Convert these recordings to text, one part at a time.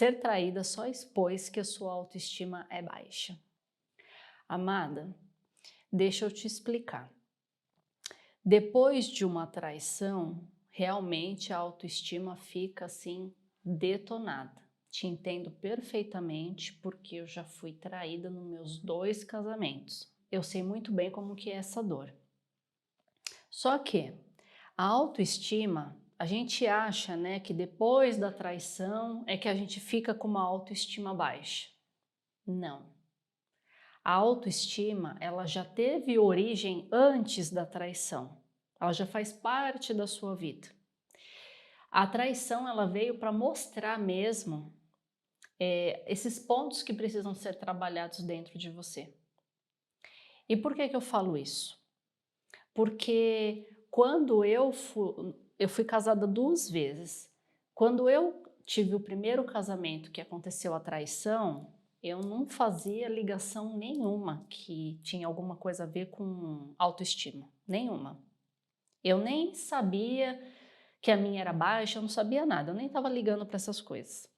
Ser traída só expôs que a sua autoestima é baixa. Amada, deixa eu te explicar. Depois de uma traição, realmente a autoestima fica assim detonada. Te entendo perfeitamente porque eu já fui traída nos meus 2 casamentos. Eu sei muito bem como que é essa dor. Só que a autoestima, a gente acha, né, que depois da traição é que a gente fica com uma autoestima baixa. Não. A autoestima, ela já teve origem antes da traição. Ela já faz parte da sua vida. A traição, ela veio para mostrar mesmo esses pontos que precisam ser trabalhados dentro de você. E por que que eu falo isso? Porque quando eu fui casada 2 vezes. Quando eu tive o primeiro casamento que aconteceu a traição, eu não fazia ligação nenhuma que tinha alguma coisa a ver com autoestima, nenhuma. Eu nem sabia que a minha era baixa, eu não sabia nada, eu nem estava ligando para essas coisas.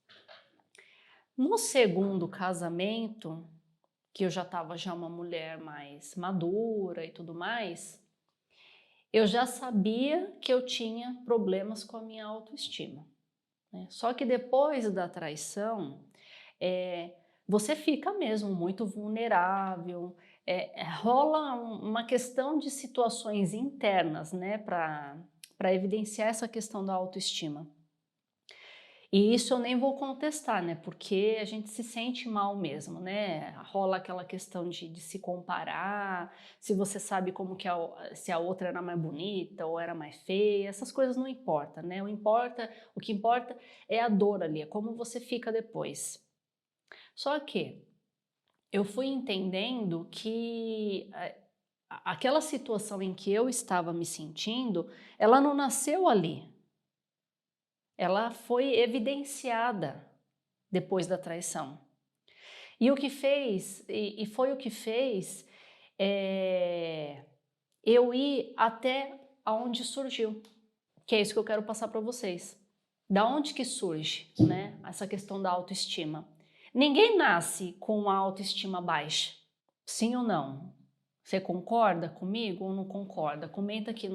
No segundo casamento, que eu já estava uma mulher mais madura e tudo mais, eu já sabia que eu tinha problemas com a minha autoestima, né? Só que depois da traição, você fica mesmo muito vulnerável, rola uma questão de situações internas, né, para evidenciar essa questão da autoestima. E isso eu nem vou contestar, né, porque a gente se sente mal mesmo, né, rola aquela questão de se comparar, se você sabe como que se a outra era mais bonita ou era mais feia, essas coisas não importam, né, o que importa é a dor ali, é como você fica depois. Só que eu fui entendendo que aquela situação em que eu estava me sentindo, ela não nasceu ali, ela foi evidenciada depois da traição. E o que fez, e foi o que fez eu ir até aonde surgiu, que é isso que eu quero passar para vocês. Da onde que surge, né, essa questão da autoestima? Ninguém nasce com uma autoestima baixa, sim ou não? Você concorda comigo ou não concorda? Comenta aqui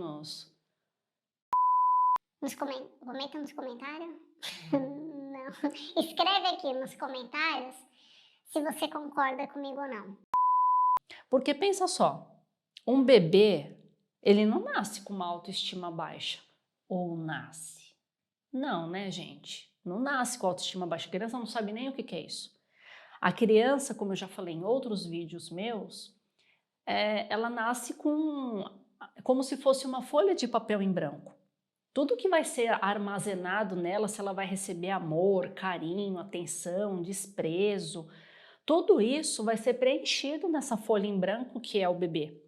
Comenta nos comentários. Não. Escreve aqui nos comentários se você concorda comigo ou não. Porque pensa só, um bebê, ele não nasce com uma autoestima baixa. Ou nasce? Não, né, gente? Não nasce com autoestima baixa. A criança não sabe nem o que é isso. A criança, como eu já falei em outros vídeos meus, ela nasce como se fosse uma folha de papel em branco. Tudo que vai ser armazenado nela, se ela vai receber amor, carinho, atenção, desprezo, tudo isso vai ser preenchido nessa folha em branco que é o bebê.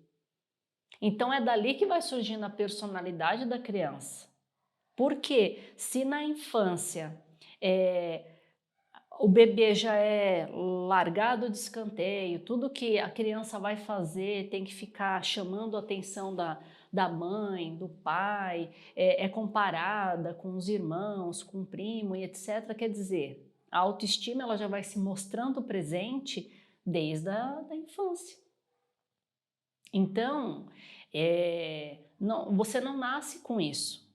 Então é dali que vai surgindo a personalidade da criança. Porque se na infância o bebê já é largado de escanteio, tudo que a criança vai fazer tem que ficar chamando a atenção da mãe, do pai, é comparada com os irmãos, com o primo e etc. Quer dizer, a autoestima ela já vai se mostrando presente desde da infância. Então, você não nasce com isso.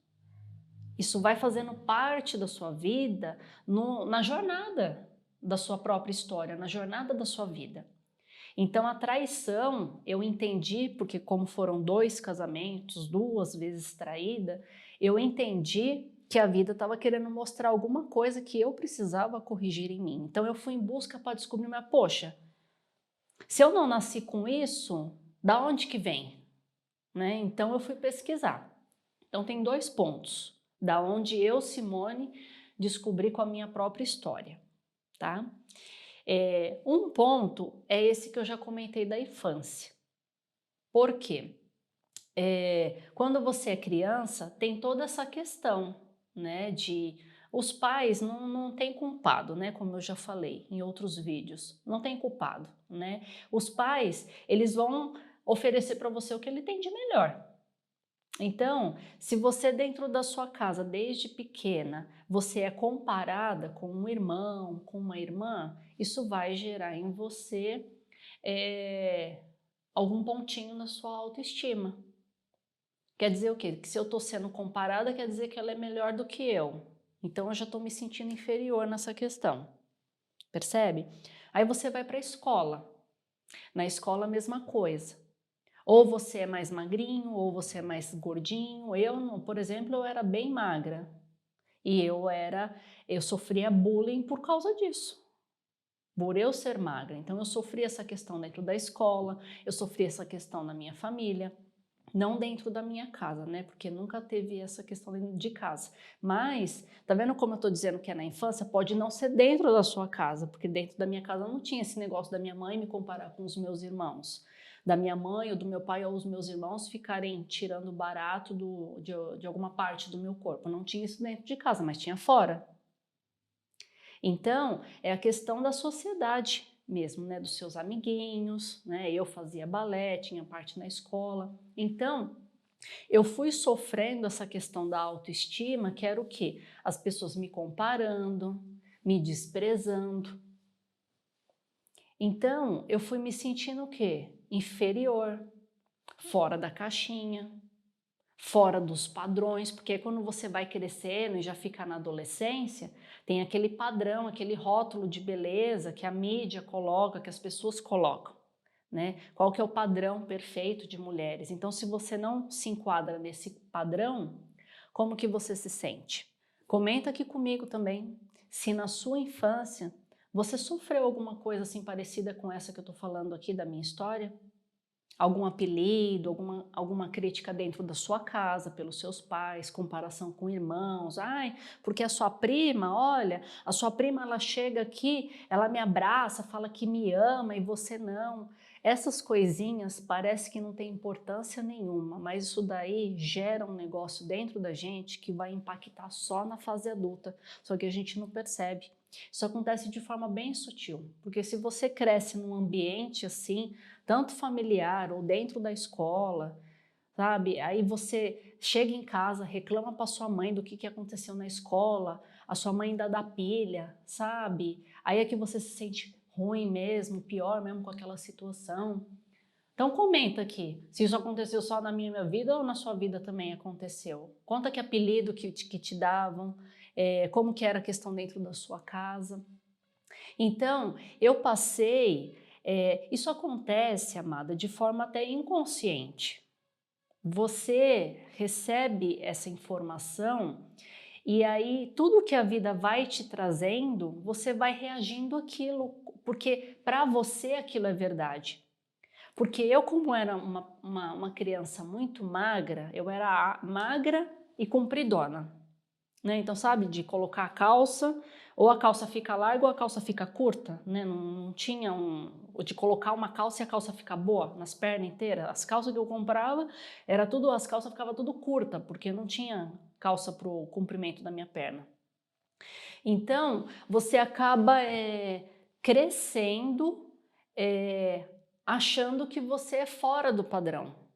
Isso vai fazendo parte da sua vida na jornada da sua própria história, na jornada da sua vida. Então a traição, eu entendi, porque como foram 2 casamentos, 2 vezes traída, eu entendi que a vida estava querendo mostrar alguma coisa que eu precisava corrigir em mim. Então eu fui em busca para descobrir, mas poxa, se eu não nasci com isso, da onde que vem? Né? Então eu fui pesquisar. Então tem 2 pontos, da onde eu, Simone, descobri com a minha própria história, tá? Um ponto é esse que eu já comentei da infância. Por quê? Quando você é criança, tem toda essa questão, né, de os pais não têm culpado, né, como eu já falei em outros vídeos, não tem culpado, né? Os pais, eles vão oferecer para você o que ele tem de melhor. Então, se você dentro da sua casa, desde pequena, você é comparada com um irmão, com uma irmã, isso vai gerar em você algum pontinho na sua autoestima. Quer dizer o quê? Que se eu estou sendo comparada, quer dizer que ela é melhor do que eu. Então, eu já estou me sentindo inferior nessa questão. Percebe? Aí você vai para a escola. Na escola, a mesma coisa. Ou você é mais magrinho, ou você é mais gordinho. Eu, por exemplo, eu era bem magra. E eu sofria bullying por causa disso. Por eu ser magra. Então, eu sofri essa questão dentro da escola, eu sofri essa questão na minha família. Não dentro da minha casa, né? Porque nunca teve essa questão dentro de casa. Mas, tá vendo como eu tô dizendo que é na infância? Pode não ser dentro da sua casa, porque dentro da minha casa não tinha esse negócio da minha mãe me comparar com os meus irmãos. Da minha mãe ou do meu pai ou os meus irmãos ficarem tirando barato de alguma parte do meu corpo. Não tinha isso dentro de casa, mas tinha fora. Então, é a questão da sociedade mesmo, né, dos seus amiguinhos, né? Eu fazia balé, tinha parte na escola. Então, eu fui sofrendo essa questão da autoestima, que era o quê? As pessoas me comparando, me desprezando. Então, eu fui me sentindo o quê? Inferior, fora da caixinha, fora dos padrões, porque quando você vai crescendo e já fica na adolescência, tem aquele padrão, aquele rótulo de beleza que a mídia coloca, que as pessoas colocam, né? Qual que é o padrão perfeito de mulheres? Então, se você não se enquadra nesse padrão, como que você se sente? Comenta aqui comigo também, se na sua infância você sofreu alguma coisa assim parecida com essa que eu tô falando aqui da minha história. Algum apelido, alguma crítica dentro da sua casa, pelos seus pais, comparação com irmãos. Ai, porque a sua prima, olha, a sua prima ela chega aqui, ela me abraça, fala que me ama e você não. Essas coisinhas parece que não tem importância nenhuma, mas isso daí gera um negócio dentro da gente que vai impactar só na fase adulta, só que a gente não percebe. Isso acontece de forma bem sutil, porque se você cresce num ambiente assim, tanto familiar ou dentro da escola, sabe? Aí você chega em casa, reclama para sua mãe do que aconteceu na escola, a sua mãe ainda dá pilha, sabe? Aí é que você se sente ruim mesmo, pior mesmo com aquela situação. Então comenta aqui, se isso aconteceu só na minha vida ou na sua vida também aconteceu. Conta que apelido que te davam, como que era a questão dentro da sua casa. Então, eu passei, isso acontece, amada, de forma até inconsciente. Você recebe essa informação e aí tudo que a vida vai te trazendo, você vai reagindo àquilo, porque para você aquilo é verdade. Porque eu, como era uma criança muito magra, eu era magra e compridona. Né? Então, sabe, de colocar a calça, ou a calça fica larga ou a calça fica curta, né? Não tinha de colocar uma calça e a calça ficar boa nas pernas inteiras. As calças que eu comprava, as calças ficavam tudo curta, porque não tinha calça pro comprimento da minha perna. Então, você acaba crescendo, achando que você é fora do padrão,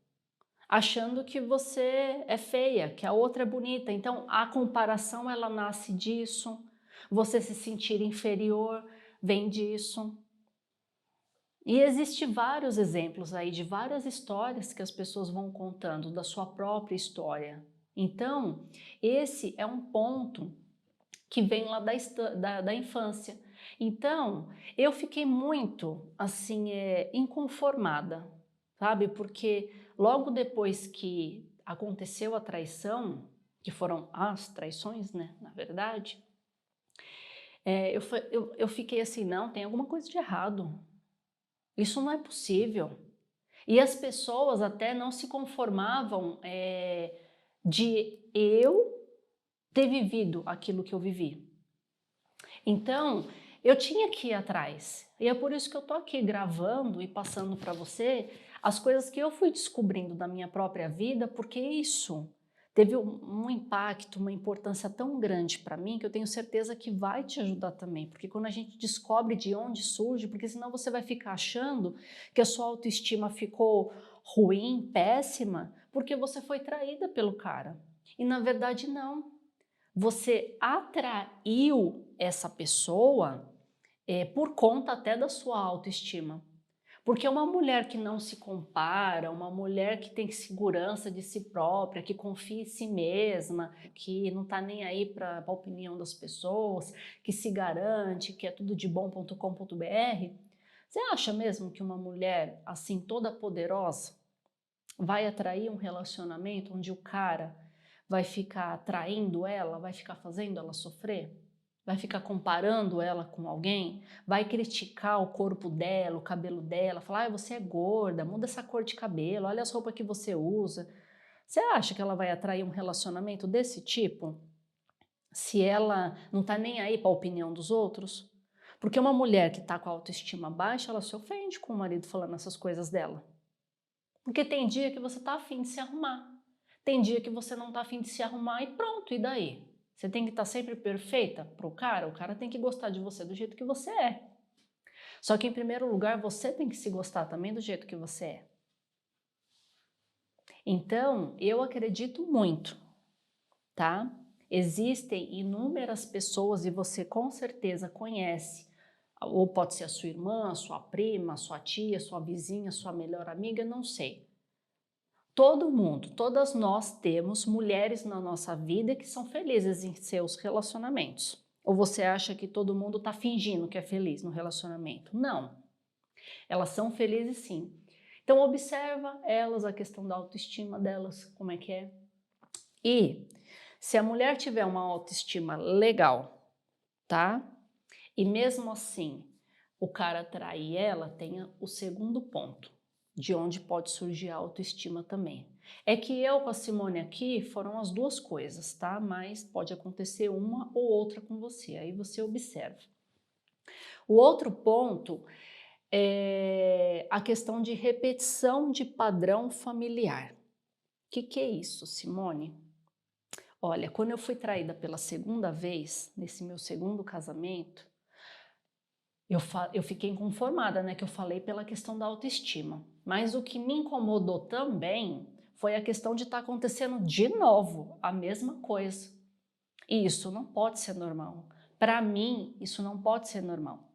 achando que você é feia, que a outra é bonita. Então, a comparação, ela nasce disso. Você se sentir inferior vem disso. E existem vários exemplos aí de várias histórias que as pessoas vão contando da sua própria história. Então, esse é um ponto que vem lá da infância. Então, eu fiquei muito, assim, inconformada, sabe? Porque logo depois que aconteceu a traição, que foram as traições, né, na verdade, eu fiquei assim, não, tem alguma coisa de errado. Isso não é possível. E as pessoas até não se conformavam de eu ter vivido aquilo que eu vivi. Então, eu tinha que ir atrás. E é por isso que eu tô aqui gravando e passando para você as coisas que eu fui descobrindo da minha própria vida, porque isso teve um impacto, uma importância tão grande para mim que eu tenho certeza que vai te ajudar também. Porque quando a gente descobre de onde surge, porque senão você vai ficar achando que a sua autoestima ficou ruim, péssima, porque você foi traída pelo cara. E na verdade não. Você atraiu essa pessoa por conta até da sua autoestima. Porque uma mulher que não se compara, uma mulher que tem segurança de si própria, que confia em si mesma, que não está nem aí para a opinião das pessoas, que se garante, que é tudo de bom.com.br, você acha mesmo que uma mulher assim toda poderosa vai atrair um relacionamento onde o cara vai ficar traindo ela, vai ficar fazendo ela sofrer? Vai ficar comparando ela com alguém? Vai criticar o corpo dela, o cabelo dela, falar, ah, você é gorda, muda essa cor de cabelo, olha as roupas que você usa. Você acha que ela vai atrair um relacionamento desse tipo? Se ela não tá nem aí para a opinião dos outros? Porque uma mulher que tá com a autoestima baixa, ela se ofende com o marido falando essas coisas dela. Porque tem dia que você tá afim de se arrumar. Tem dia que você não tá afim de se arrumar e pronto, e daí? Você tem que estar sempre perfeita pro cara? O cara tem que gostar de você do jeito que você é. Só que em primeiro lugar, você tem que se gostar também do jeito que você é. Então, eu acredito muito, tá? Existem inúmeras pessoas e você com certeza conhece, ou pode ser a sua irmã, a sua prima, a sua tia, a sua vizinha, a sua melhor amiga, não sei. Todo mundo, todas nós temos mulheres na nossa vida que são felizes em seus relacionamentos. Ou você acha que todo mundo está fingindo que é feliz no relacionamento? Não. Elas são felizes sim. Então observa elas, a questão da autoestima delas, como é que é. E se a mulher tiver uma autoestima legal, tá? E mesmo assim o cara trair ela, tenha o segundo ponto, de onde pode surgir a autoestima também. É que eu com a Simone aqui foram as duas coisas, tá? Mas pode acontecer uma ou outra com você, aí você observa. O outro ponto é a questão de repetição de padrão familiar. O que é isso, Simone? Olha, quando eu fui traída pela segunda vez, nesse meu segundo casamento, eu fiquei inconformada, né, que eu falei pela questão da autoestima. Mas o que me incomodou também foi a questão de estar acontecendo de novo a mesma coisa. E isso não pode ser normal. Para mim, isso não pode ser normal.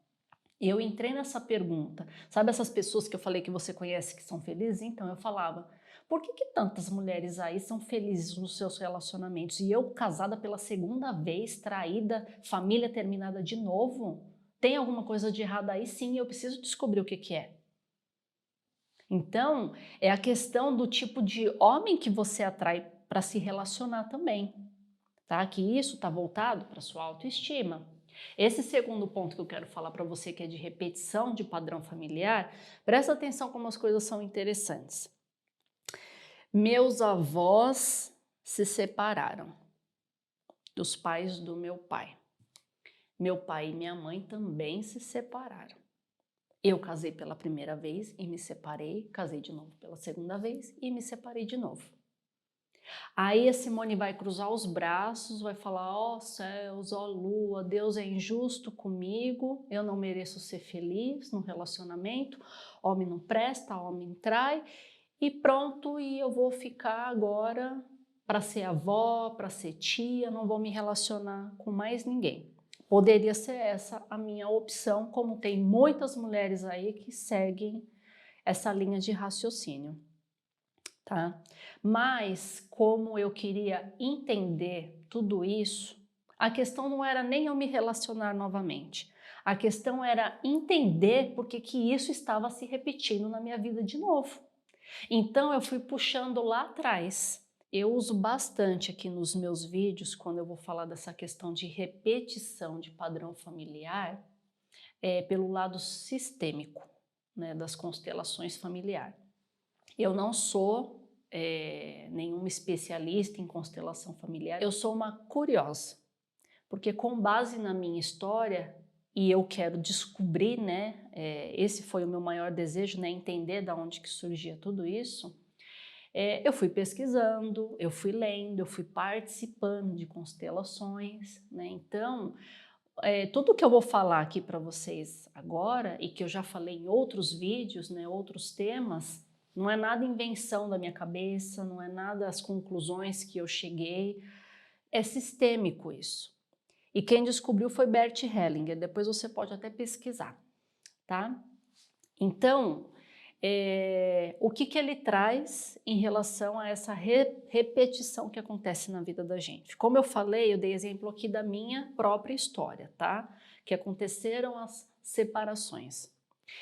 Eu entrei nessa pergunta. Sabe essas pessoas que eu falei que você conhece que são felizes? Então eu falava, por que tantas mulheres aí são felizes nos seus relacionamentos? E eu casada pela segunda vez, traída, família terminada de novo? Tem alguma coisa de errado aí? Sim, eu preciso descobrir o que é. Então, é a questão do tipo de homem que você atrai para se relacionar também, tá? Que isso está voltado para sua autoestima. Esse segundo ponto que eu quero falar para você, que é de repetição de padrão familiar, presta atenção como as coisas são interessantes. Meus avós se separaram dos pais do meu pai. Meu pai e minha mãe também se separaram. Eu casei pela primeira vez e me separei, casei de novo pela segunda vez e me separei de novo. Aí a Simone vai cruzar os braços, vai falar, ó céus, ó lua, Deus é injusto comigo, eu não mereço ser feliz no relacionamento, homem não presta, homem trai, e pronto, e eu vou ficar agora para ser avó, para ser tia, não vou me relacionar com mais ninguém. Poderia ser essa a minha opção, como tem muitas mulheres aí que seguem essa linha de raciocínio. Tá? Mas como eu queria entender tudo isso, a questão não era nem eu me relacionar novamente. A questão era entender por que isso estava se repetindo na minha vida de novo. Então eu fui puxando lá atrás. Eu uso bastante aqui nos meus vídeos, quando eu vou falar dessa questão de repetição de padrão familiar, pelo lado sistêmico, né, das constelações familiares. Eu não sou nenhuma especialista em constelação familiar, eu sou uma curiosa, porque com base na minha história, e eu quero descobrir, né, esse foi o meu maior desejo, né, entender de onde que surgia tudo isso, eu fui pesquisando, eu fui lendo, eu fui participando de constelações, né, então tudo que eu vou falar aqui para vocês agora, e que eu já falei em outros vídeos, né, outros temas, Não é nada invenção da minha cabeça, não é nada as conclusões que eu cheguei. É sistêmico isso. E quem descobriu foi Bert Hellinger, depois você pode até pesquisar, tá? Então, o que ele traz em relação a essa repetição que acontece na vida da gente? Como eu falei, eu dei exemplo aqui da minha própria história, tá? Que aconteceram as separações.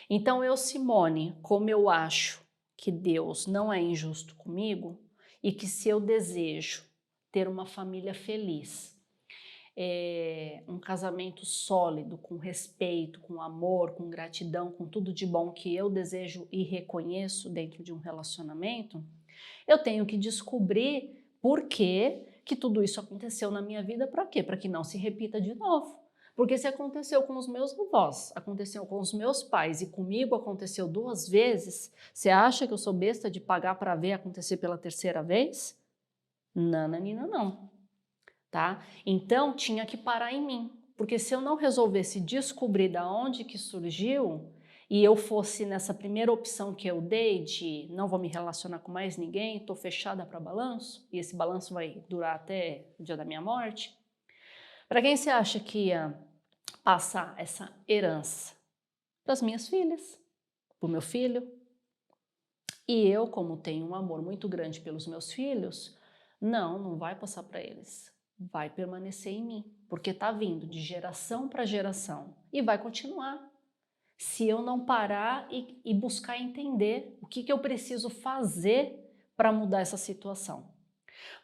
Então, eu, Simone, como eu acho que Deus não é injusto comigo e que se eu desejo ter uma família feliz, um casamento sólido, com respeito, com amor, com gratidão, com tudo de bom que eu desejo e reconheço dentro de um relacionamento, eu tenho que descobrir por que tudo isso aconteceu na minha vida, para quê? Para que não se repita de novo. Porque se aconteceu com os meus avós, aconteceu com os meus pais e comigo aconteceu 2 vezes, você acha que eu sou besta de pagar para ver acontecer pela 3ª vez? Nananina, não. Tá? Então tinha que parar em mim, porque se eu não resolvesse descobrir da onde que surgiu e eu fosse nessa primeira opção que eu dei de não vou me relacionar com mais ninguém, estou fechada para balanço e esse balanço vai durar até o dia da minha morte, para quem você acha que ia passar essa herança? Para as minhas filhas, para o meu filho. E eu, como tenho um amor muito grande pelos meus filhos, não vai passar para eles. Vai permanecer em mim, porque está vindo de geração para geração e vai continuar. Se eu não parar e buscar entender o que eu preciso fazer para mudar essa situação.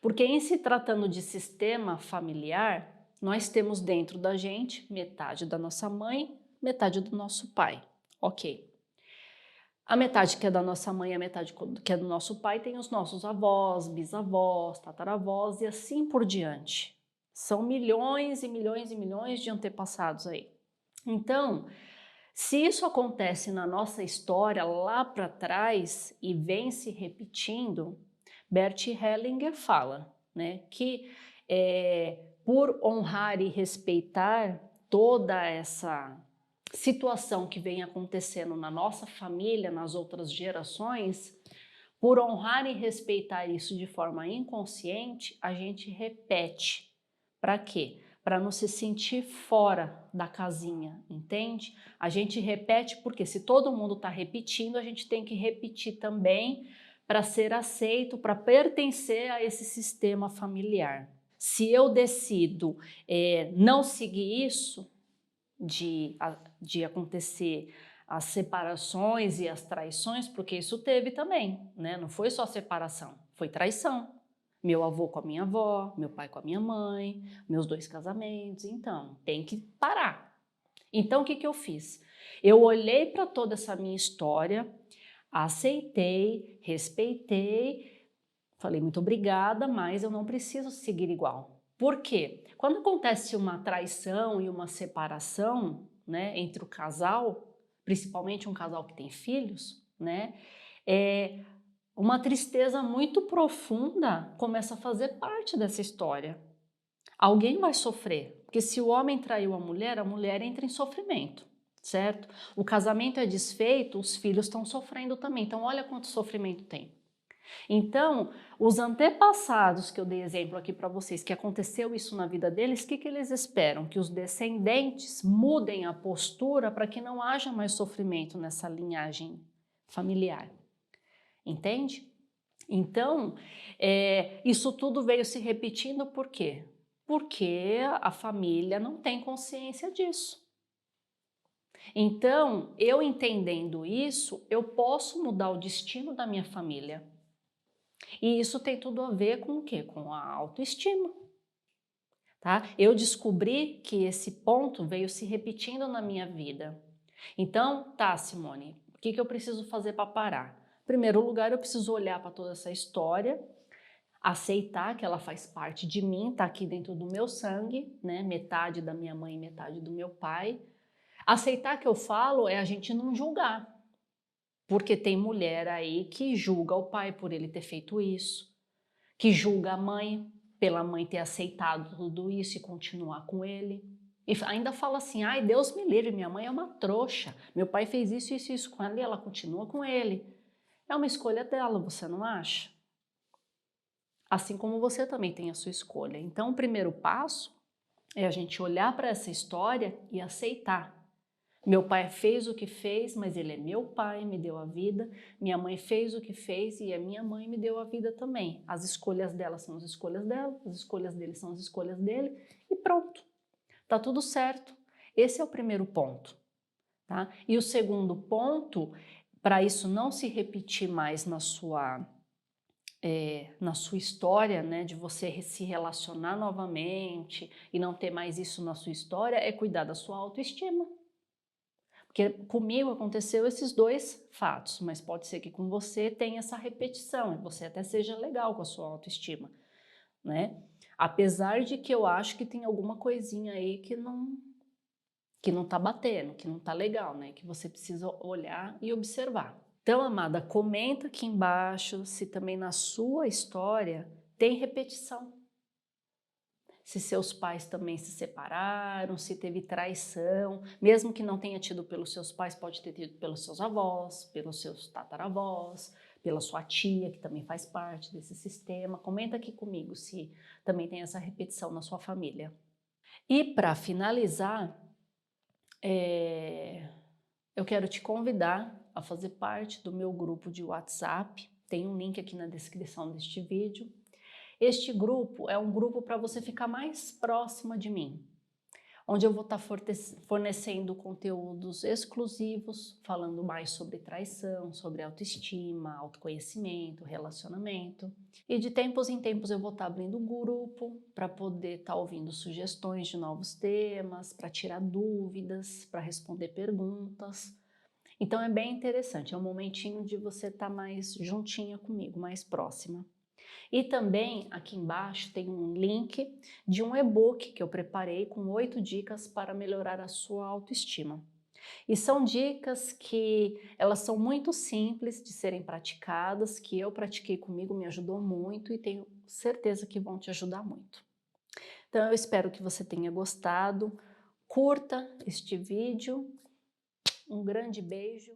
Porque em se tratando de sistema familiar, nós temos dentro da gente metade da nossa mãe, metade do nosso pai. Ok. A metade que é da nossa mãe, a metade que é do nosso pai, tem os nossos avós, bisavós, tataravós e assim por diante. São milhões e milhões e milhões de antepassados aí. Então, se isso acontece na nossa história lá para trás e vem se repetindo, Bert Hellinger fala, né, que por honrar e respeitar toda essa situação que vem acontecendo na nossa família, nas outras gerações, por honrar e respeitar isso de forma inconsciente, a gente repete. Para quê? Para não se sentir fora da casinha, entende? A gente repete porque se todo mundo está repetindo, a gente tem que repetir também para ser aceito, para pertencer a esse sistema familiar. Se eu decido não seguir isso, de acontecer as separações e as traições, porque isso teve também, né? Não foi só separação, foi traição. Meu avô com a minha avó, meu pai com a minha mãe, meus 2 casamentos, então tem que parar. Então o que eu fiz? Eu olhei para toda essa minha história, aceitei, respeitei, falei muito obrigada, mas eu não preciso seguir igual. Por quê? Quando acontece uma traição e uma separação, né, entre o casal, principalmente um casal que tem filhos, né, uma tristeza muito profunda começa a fazer parte dessa história. Alguém vai sofrer, porque se o homem traiu a mulher entra em sofrimento, certo? O casamento é desfeito, os filhos estão sofrendo também. Então, olha quanto sofrimento tem. Então, os antepassados que eu dei exemplo aqui para vocês, que aconteceu isso na vida deles, o que eles esperam? Que os descendentes mudem a postura para que não haja mais sofrimento nessa linhagem familiar. Entende? Então, isso tudo veio se repetindo por quê? Porque a família não tem consciência disso. Então, eu entendendo isso, eu posso mudar o destino da minha família. E isso tem tudo a ver com o quê? Com a autoestima. Tá? Eu descobri que esse ponto veio se repetindo na minha vida. Então, tá, Simone, o que eu preciso fazer para parar? Em primeiro lugar, eu preciso olhar para toda essa história, aceitar que ela faz parte de mim, tá aqui dentro do meu sangue, né? Metade da minha mãe, metade do meu pai. Aceitar que eu falo é a gente não julgar. Porque tem mulher aí que julga o pai por ele ter feito isso, que julga a mãe pela mãe ter aceitado tudo isso e continuar com ele. E ainda fala assim, ai, Deus me livre, minha mãe é uma trouxa, meu pai fez isso, isso, isso com ela e ela continua com ele. É uma escolha dela, você não acha? Assim como você também tem a sua escolha. Então, o primeiro passo é a gente olhar para essa história e aceitar. Meu pai fez o que fez, mas ele é meu pai, me deu a vida. Minha mãe fez o que fez e a minha mãe me deu a vida também. As escolhas dela são as escolhas dela, as escolhas dele são as escolhas dele e pronto. Tá tudo certo. Esse é o primeiro ponto, tá? E o segundo ponto, para isso não se repetir mais na sua história, né, de você se relacionar novamente e não ter mais isso na sua história, é cuidar da sua autoestima. Porque comigo aconteceu esses dois fatos, mas pode ser que com você tenha essa repetição, e você até seja legal com a sua autoestima, né? Apesar de que eu acho que tem alguma coisinha aí que não tá batendo, que não tá legal, né? Que você precisa olhar e observar. Então, amada, comenta aqui embaixo se também na sua história tem repetição. Se seus pais também se separaram, se teve traição, mesmo que não tenha tido pelos seus pais, pode ter tido pelos seus avós, pelos seus tataravós, pela sua tia, que também faz parte desse sistema. Comenta aqui comigo se também tem essa repetição na sua família. E para finalizar, eu quero te convidar a fazer parte do meu grupo de WhatsApp. Tem um link aqui na descrição deste vídeo. Este grupo é um grupo para você ficar mais próxima de mim, onde eu vou estar fornecendo conteúdos exclusivos, falando mais sobre traição, sobre autoestima, autoconhecimento, relacionamento. E de tempos em tempos eu vou estar abrindo um grupo para poder estar ouvindo sugestões de novos temas, para tirar dúvidas, para responder perguntas. Então é bem interessante, é um momentinho de você estar mais juntinha comigo, mais próxima. E também aqui embaixo tem um link de um e-book que eu preparei com 8 dicas para melhorar a sua autoestima. E são dicas que elas são muito simples de serem praticadas, que eu pratiquei comigo, me ajudou muito e tenho certeza que vão te ajudar muito. Então eu espero que você tenha gostado, curta este vídeo, um grande beijo.